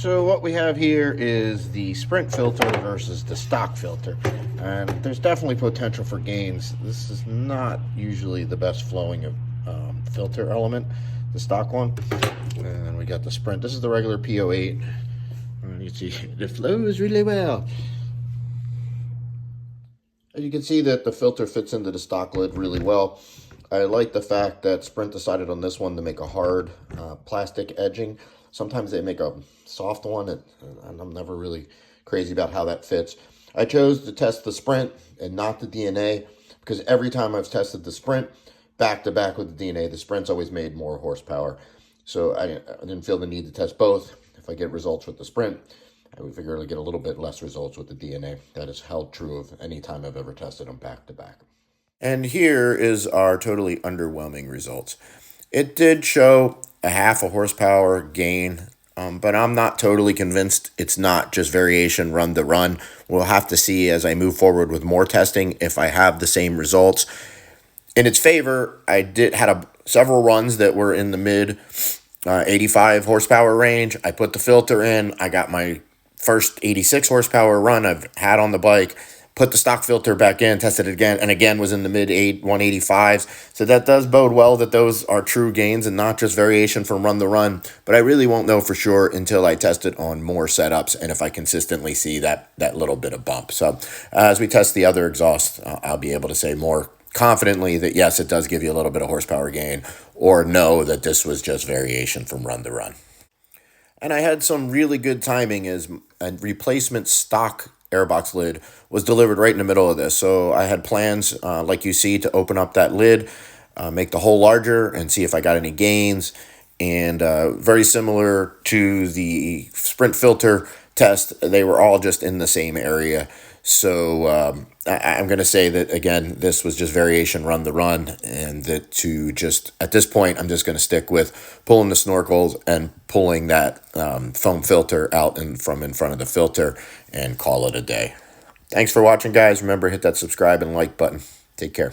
So what we have here is the Sprint filter versus the stock filter, and there's definitely potential for gains. This is not usually the best flowing of filter element, the stock one. And then we got the Sprint. This is the regular P08, and you see it flows really well. As you can see that the filter fits into the stock lid really well. I like the fact that Sprint decided on this one to make a hard plastic edging. Sometimes they make a soft one, and I'm never really crazy about how that fits. I chose to test the Sprint and not the DNA because every time I've tested the Sprint back to back with the DNA, the Sprint's always made more horsepower. So I didn't feel the need to test both. If I get results with the Sprint, I would figure to get a little bit less results with the DNA. That has held true of any time I've ever tested them back to back. And here is our totally underwhelming results. It did show a half a horsepower gain, but I'm not totally convinced it's not just variation run to run. We'll have to see as I move forward with more testing if I have the same results. In its favor, I had several runs that were in the mid 85 horsepower range. I put the filter in. I got my first 86 horsepower run I've had on the bike. Put the stock filter back in, tested it again, and again was in the mid 185s. So that does bode well that those are true gains and not just variation from run to run. But I really won't know for sure until I test it on more setups and if I consistently see that little bit of bump. So as we test the other exhaust, I'll be able to say more confidently that yes, it does give you a little bit of horsepower gain, or no, that this was just variation from run to run. And I had some really good timing as a replacement stock airbox lid was delivered right in the middle of this. So I had plans, like you see, to open up that lid, make the hole larger and see if I got any gains. And very similar to the Sprint filter test, they were all just in the same area. So I'm going to say that, again, this was just variation run to run, and that at this point, I'm just going to stick with pulling the snorkels and pulling that foam filter out from in front of the filter and call it a day. Thanks for watching, guys. Remember, hit that subscribe and like button. Take care.